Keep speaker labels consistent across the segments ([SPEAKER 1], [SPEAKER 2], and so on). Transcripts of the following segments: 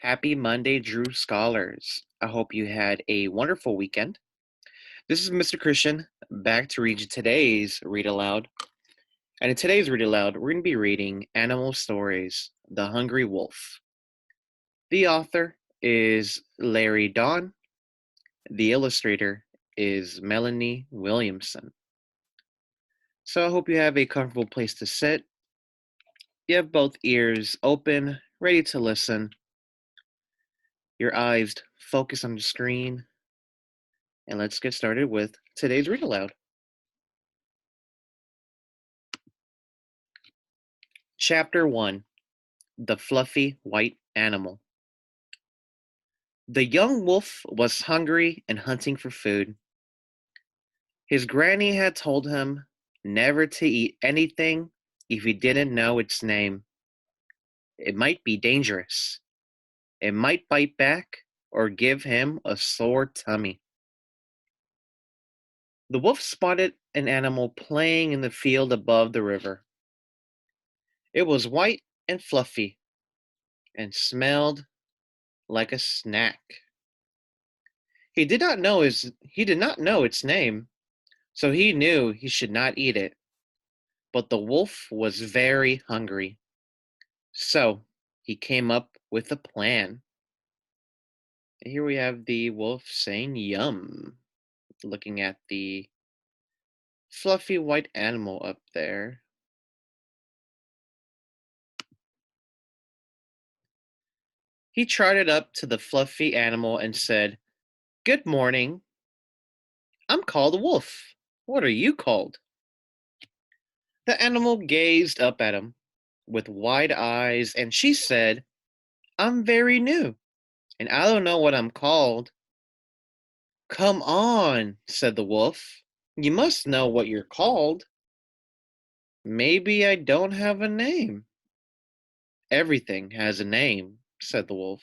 [SPEAKER 1] Happy Monday, Drew Scholars. I hope you had a wonderful weekend. This is Mr. Christian, back to read you today's Read Aloud. And in today's Read Aloud, we're going to be reading Animal Stories, The Hungry Wolf. The author is Larry Dawn. The illustrator is Melanie Williamson. So I hope you have a comfortable place to sit. You have both ears open, ready to listen. Your eyes focus on the screen. And let's get started with today's Read Aloud. Chapter 1: The Fluffy White Animal. The young wolf was hungry and hunting for food. His granny had told him never to eat anything if he didn't know its name. It might be dangerous. It might bite back or give him a sore tummy. The wolf spotted an animal playing in the field above the river. It was white and fluffy and smelled like a snack. He did not know its name, so he knew he should not eat it. But the wolf was very hungry, so he came up with a plan. And here we have the wolf saying yum, looking at the fluffy white animal up there. He trotted up to the fluffy animal and said, "Good morning. I'm called Wolf. What are you called?" The animal gazed up at him with wide eyes, and she said, "I'm very new, and I don't know what I'm called." "Come on," said the wolf. "You must know what you're called." "Maybe I don't have a name." "Everything has a name," said the wolf.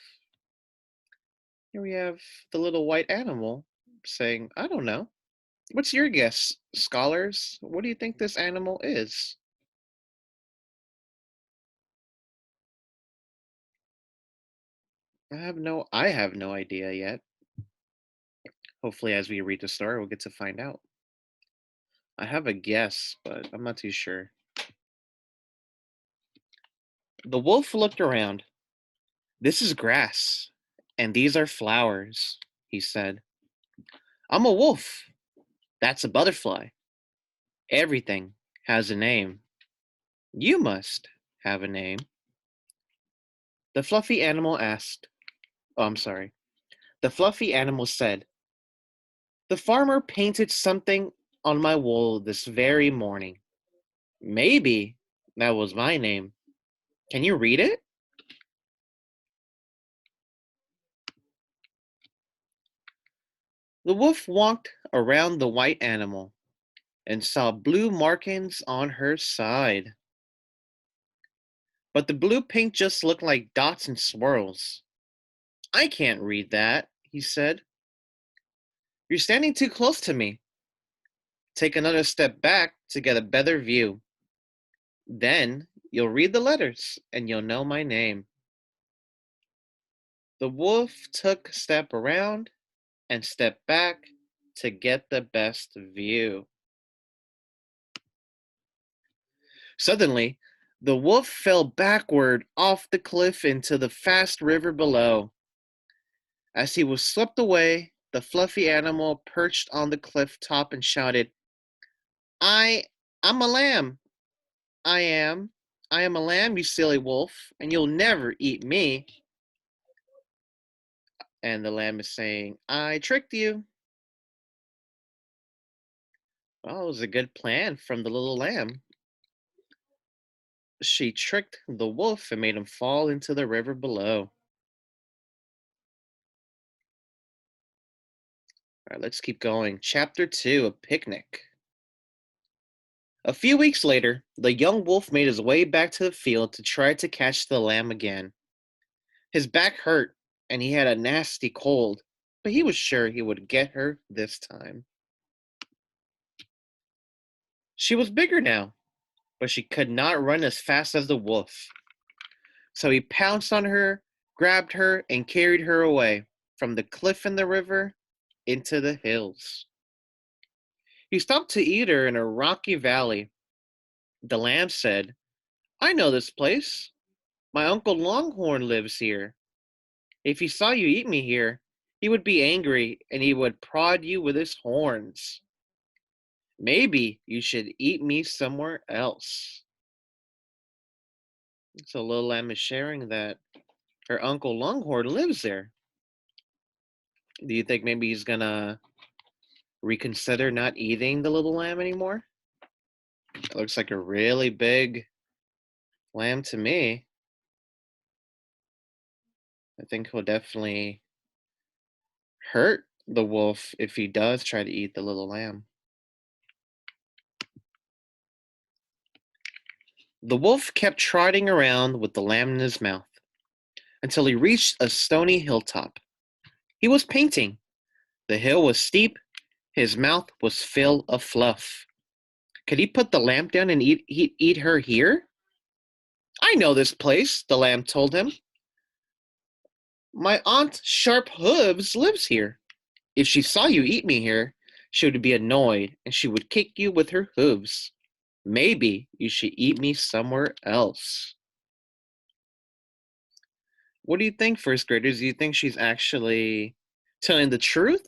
[SPEAKER 1] Here we have the little white animal saying, "I don't know." What's your guess, scholars? What do you think this animal is? I have no idea yet. Hopefully as we read the story we'll get to find out. I have a guess, but I'm not too sure. The wolf looked around. "This is grass, and these are flowers," he said. "I'm a wolf. That's a butterfly. Everything has a name. You must have a name." The fluffy animal asked. Oh, I'm sorry. The fluffy animal said, "The farmer painted something on my wool this very morning. Maybe that was my name. Can you read it?" The wolf walked around the white animal and saw blue markings on her side. But the blue paint just looked like dots and swirls. "I can't read that," he said. "You're standing too close to me. Take another step back to get a better view. Then you'll read the letters and you'll know my name." The wolf took a step around and stepped back to get the best view. Suddenly, the wolf fell backward off the cliff into the fast river below. As he was swept away, the fluffy animal perched on the cliff top and shouted, I, I'm a lamb. I am. I am a lamb, you silly wolf, and you'll never eat me." And the lamb is saying, "I tricked you." Well, it was a good plan from the little lamb. She tricked the wolf and made him fall into the river below. All right, let's keep going. Chapter 2: A Picnic. A few weeks later, the young wolf made his way back to the field to try to catch the lamb again. His back hurt, and he had a nasty cold, but he was sure he would get her this time. She was bigger now, but she could not run as fast as the wolf. So he pounced on her grabbed her, and carried her away from the cliff and the river into the hills. He stopped to eat her in a rocky valley. The lamb said, I know this place. My uncle Longhorn lives here. If he saw you eat me here, he would be angry and he would prod you with his horns. Maybe you should eat me somewhere else. So little lamb is sharing that her uncle Longhorn lives there. Do you think maybe he's gonna reconsider not eating the little lamb anymore? It looks like a really big lamb to me. I think he'll definitely hurt the wolf if he does try to eat the little lamb. The wolf kept trotting around with the lamb in his mouth until he reached a stony hilltop. He was painting. The hill was steep. His mouth was full of fluff. Could he put the lamb down and eat her here? I know this place, the lamb told him. My aunt Sharp Hooves lives here. If she saw you eat me here, she would be annoyed and she would kick you with her hooves. Maybe you should eat me somewhere else. What do you think, first graders? Do you think she's actually telling the truth?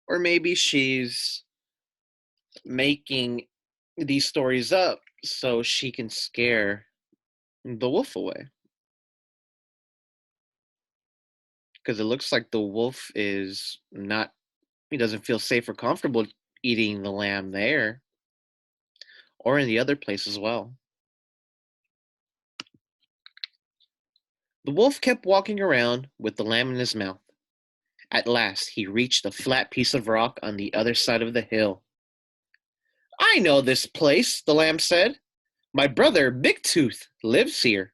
[SPEAKER 1] Or maybe she's making these stories up so she can scare the wolf away? Because it looks like the wolf is not, he doesn't feel safe or comfortable eating the lamb there or in the other place as well. The wolf kept walking around with the lamb in his mouth. At last, he reached a flat piece of rock on the other side of the hill. I know this place, the lamb said. My brother, Big Tooth, lives here.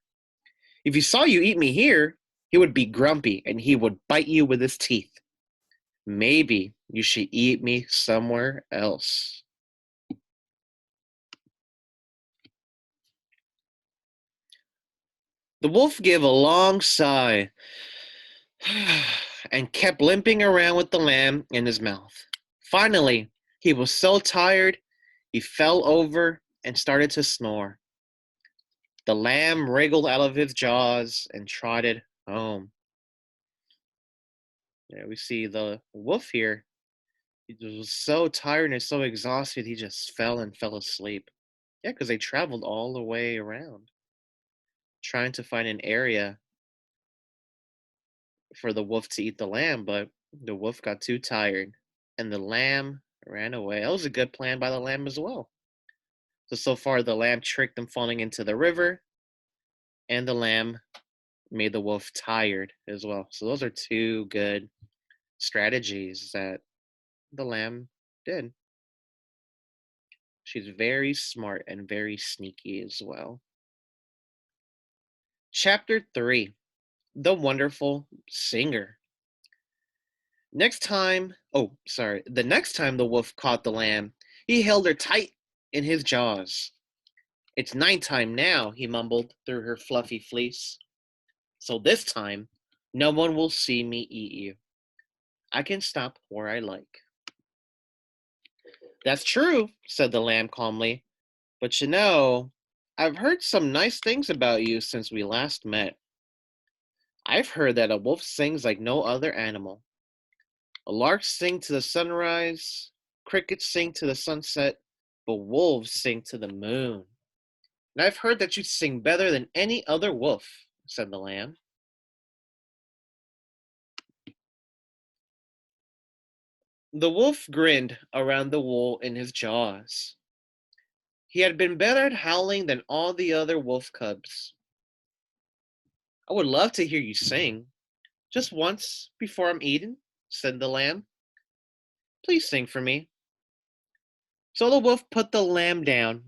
[SPEAKER 1] If he saw you eat me here, he would be grumpy and he would bite you with his teeth. Maybe you should eat me somewhere else. The wolf gave a long sigh and kept limping around with the lamb in his mouth. Finally, he was so tired, he fell over and started to snore. The lamb wriggled out of his jaws and trotted home. Yeah, we see the wolf here. He was so tired and so exhausted, he just fell and fell asleep. Yeah, because they traveled all the way around trying to find an area for the wolf to eat the lamb, but the wolf got too tired and the lamb ran away. That was a good plan by the lamb as well. So far, the lamb tricked them falling into the river, and the lamb made the wolf tired as well. So those are two good strategies that the lamb did. She's very smart and very sneaky as well. Chapter 3, The Wonderful Singer. The next time the wolf caught the lamb, he held her tight in his jaws. It's nighttime now, he mumbled through her fluffy fleece. So this time, no one will see me eat you. I can stop where I like. That's true, said the lamb calmly. But I've heard some nice things about you since we last met. I've heard that a wolf sings like no other animal. Larks sing to the sunrise, crickets sing to the sunset, but wolves sing to the moon. And I've heard that you sing better than any other wolf, said the lamb. The wolf grinned around the wool in his jaws. He had been better at howling than all the other wolf cubs. I would love to hear you sing, just once before I'm eaten, said the lamb. Please sing for me. So the wolf put the lamb down,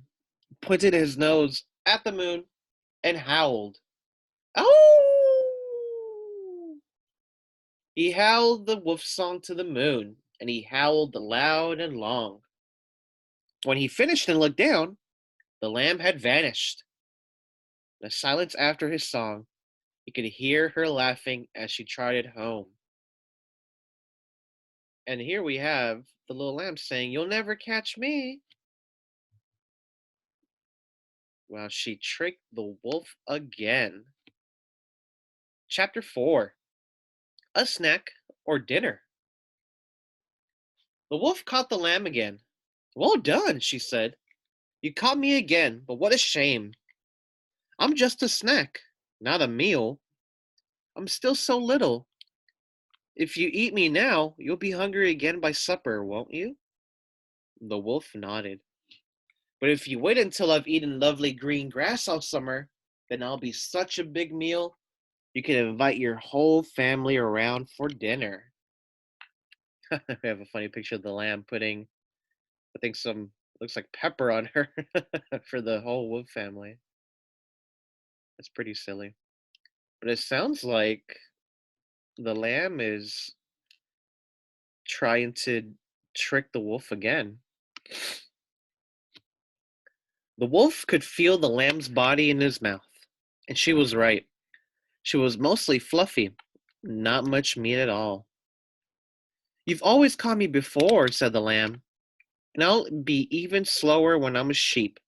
[SPEAKER 1] pointed his nose at the moon, and howled. Oh! He howled the wolf song to the moon, and he howled loud and long. When he finished and looked down, the lamb had vanished. The silence after his song He could hear her laughing as she trotted home. And here we have the little lamb saying, "You'll never catch me." Well, she tricked the wolf again. Chapter 4: A Snack or Dinner. The wolf caught the lamb again. "Well done," she said. "You caught me again, but what a shame. I'm just a snack, not a meal. I'm still so little. If you eat me now, you'll be hungry again by supper, won't you?" The wolf nodded. "But if you wait until I've eaten lovely green grass all summer, then I'll be such a big meal. You can invite your whole family around for dinner." We have a funny picture of the lamb putting, I think, some looks like pepper on her for the whole wolf family. That's pretty silly. But it sounds like the lamb is trying to trick the wolf again. The wolf could feel the lamb's body in his mouth, and she was right. She was mostly fluffy, not much meat at all. "You've always caught me before," said the lamb, "and I'll be even slower when I'm a sheep.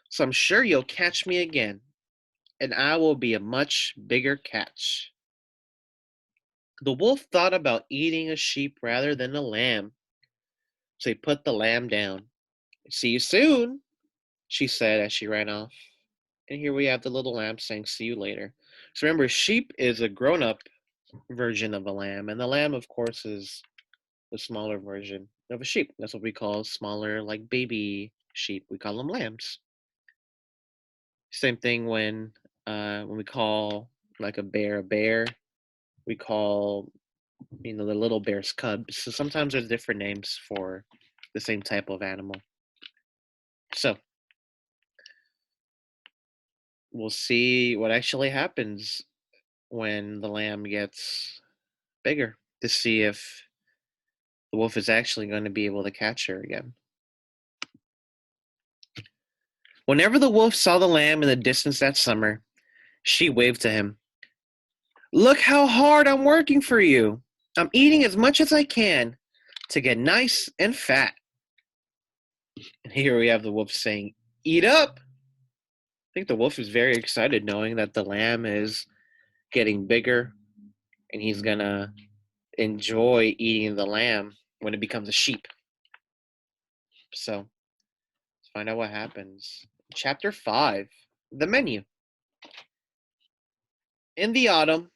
[SPEAKER 1] So I'm sure you'll catch me again, and I will be a much bigger catch." The wolf thought about eating a sheep rather than a lamb, so he put the lamb down. "See you soon," she said as she ran off. And here we have the little lamb saying, "See you later." So remember, sheep is a grown up version of a lamb, and the lamb, of course, is the smaller version of a sheep. That's what we call smaller, like baby sheep. We call them lambs. Same thing when we call like a bear, we call the little bear's cubs. So sometimes there's different names for the same type of animal. So we'll see what actually happens when the lamb gets bigger to see if the wolf is actually going to be able to catch her again. Whenever the wolf saw the lamb in the distance that summer, she waved to him. "Look how hard I'm working for you. I'm eating as much as I can to get nice and fat." And here we have the wolf saying, "Eat up." I think the wolf is very excited knowing that the lamb is getting bigger and he's going to enjoy eating the lamb when it becomes a sheep. So let's find out what happens. Chapter 5: The Menu. In the autumn,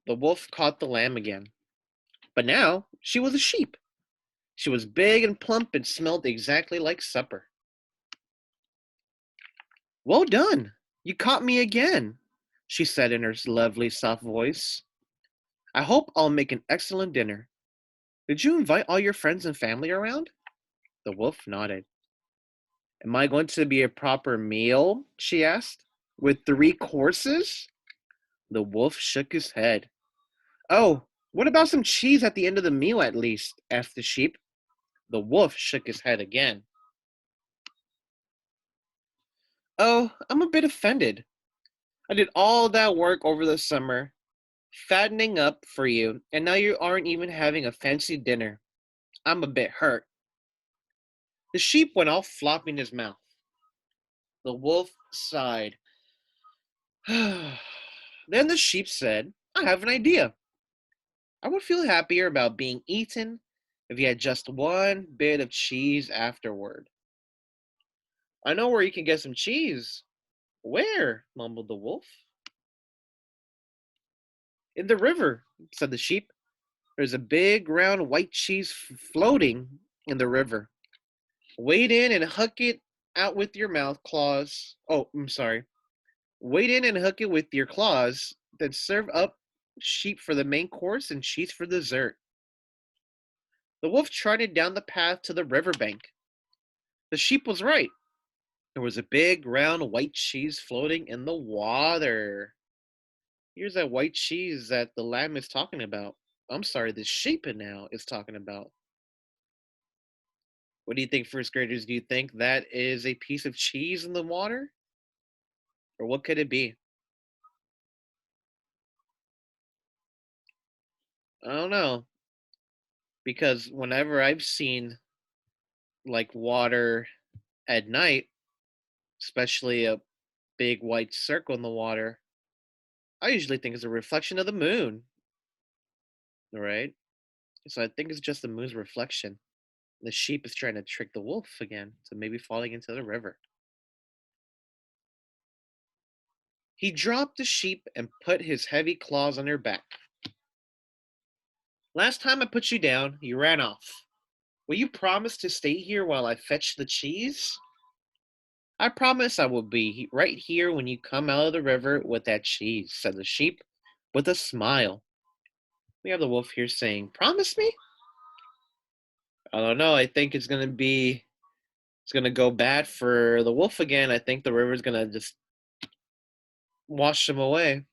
[SPEAKER 1] the wolf caught the lamb again. But now she was a sheep. She was big and plump and smelled exactly like supper. "Well done! You caught me again," she said in her lovely soft voice. "I hope I'll make an excellent dinner. Did you invite all your friends and family around?" The wolf nodded. "Am I going to be a proper meal?" she asked. "With 3 courses?" The wolf shook his head. "Oh, what about some cheese at the end of the meal at least?" asked the sheep. The wolf shook his head again. "Oh, I'm a bit offended. I did all that work over the summer, fattening up for you, and now you aren't even having a fancy dinner. I'm a bit hurt." The sheep went all flopping his mouth. The wolf sighed. Then the sheep said, "I have an idea. I would feel happier about being eaten if you had just one bit of cheese afterward." "I know where you can get some cheese." "Where?" mumbled the wolf. "In the river," said the sheep. "There's a big round white cheese floating in the river. Wade in and hook it out with your mouth claws. Oh, I'm sorry. Wade in and hook it with your claws, then serve up sheep for the main course and cheese for dessert." The wolf trotted down the path to the river bank. The sheep was right. There was a big round white cheese floating in the water. Here's that white cheese that the lamb is talking about. I'm sorry, the sheep now is talking about. What do you think, first graders? Do you think that is a piece of cheese in the water? Or what could it be? I don't know, because whenever I've seen like water at night, especially a big white circle in the water, I usually think it's a reflection of the moon, right? So I think it's just the moon's reflection. The sheep is trying to trick the wolf again to maybe falling into the river. He dropped the sheep and put his heavy claws on her back. Last time I put you down, you ran off. Will you promise to stay here while I fetch the cheese? I promise I will be right here when you come out of the river with that cheese, said the sheep with a smile. We have the wolf here saying, promise me? I don't know. I think it's gonna go bad for the wolf again. I think the river's gonna just wash him away.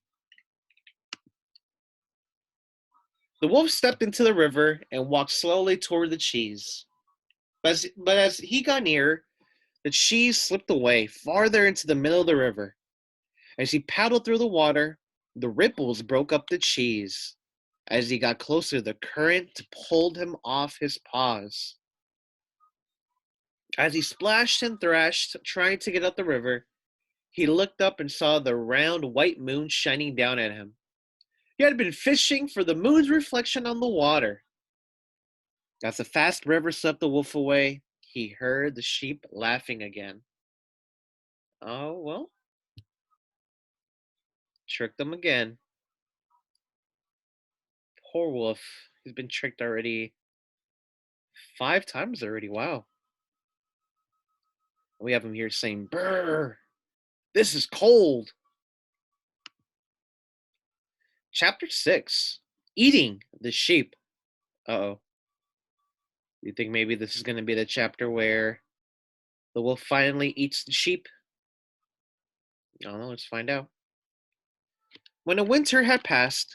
[SPEAKER 1] The wolf stepped into the river and walked slowly toward the cheese. But as he got nearer, the cheese slipped away farther into the middle of the river. As he paddled through the water, the ripples broke up the cheese. As he got closer, the current pulled him off his paws. As he splashed and thrashed, trying to get up the river, he looked up and saw the round white moon shining down at him. He had been fishing for the moon's reflection on the water. As the fast river swept the wolf away, he heard the sheep laughing again. Oh, well, tricked them again. Poor wolf. He's been tricked already 5 times already. Wow. We have him here saying, Brr, this is cold. Chapter 6 Eating the Sheep. Uh-oh. You think maybe this is going to be the chapter where the wolf finally eats the sheep? I don't know. Let's find out. When the winter had passed,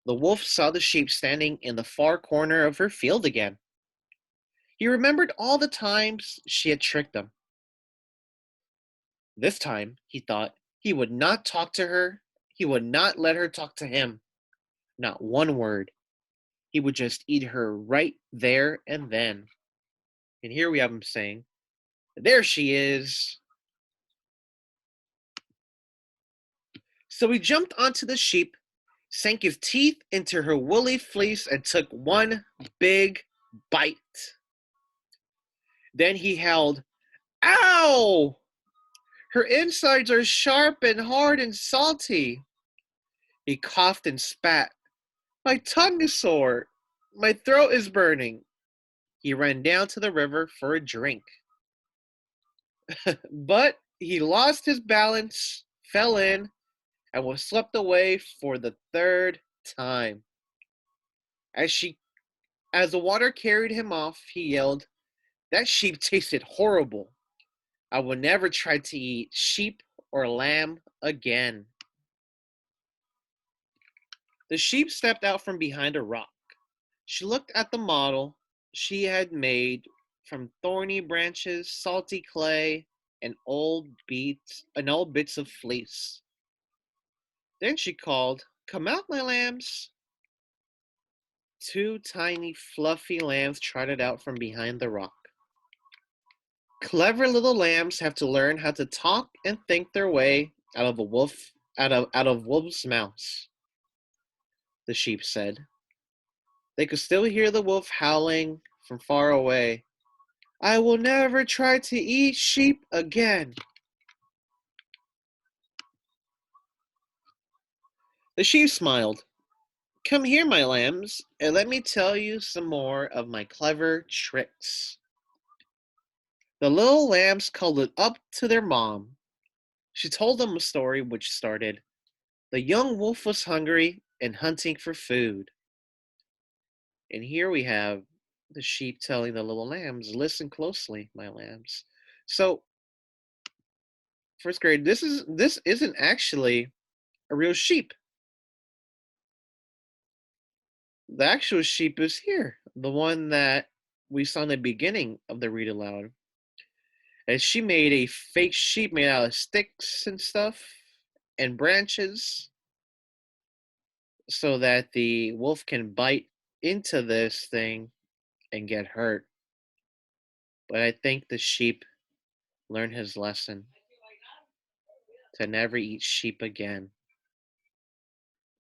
[SPEAKER 1] the wolf saw the sheep standing in the far corner of her field again. He remembered all the times she had tricked him. This time, he thought, he would not talk to her. He would not let her talk to him. Not one word. He would just eat her right there and then. And here we have him saying, there she is. So he jumped onto the sheep, sank his teeth into her woolly fleece, and took one big bite. Then he howled, ow! Her insides are sharp and hard and salty. He coughed and spat. My tongue is sore. My throat is burning. He ran down to the river for a drink. But he lost his balance, fell in, and was swept away for the third time. As the water carried him off, he yelled, that sheep tasted horrible. I will never try to eat sheep or lamb again. The sheep stepped out from behind a rock. She looked at the model she had made from thorny branches, salty clay, and old bits of fleece. Then she called, come out, my lambs. 2 tiny, fluffy lambs trotted out from behind the rock. Clever little lambs have to learn how to talk and think their way out of wolf's mouths, the sheep said. They could still hear the wolf howling from far away. I will never try to eat sheep again. The sheep smiled. Come here, my lambs, and let me tell you some more of my clever tricks. The little lambs cuddled up to their mom. She told them a story which started, the young wolf was hungry and hunting for food. And here we have the sheep telling the little lambs, listen closely, my lambs. So, first grade, this isn't actually a real sheep. The actual sheep is here, the one that we saw in the beginning of the read aloud. And she made a fake sheep made out of sticks and stuff and branches. so that the wolf can bite into this thing and get hurt. But I think the sheep learned his lesson to never eat sheep again.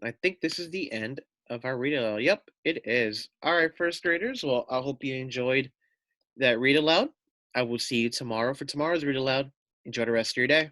[SPEAKER 1] I think this is the end of our read aloud. Yep, it is. All right, first graders. Well, I hope you enjoyed that read aloud. I will see you tomorrow for tomorrow's read aloud. Enjoy the rest of your day.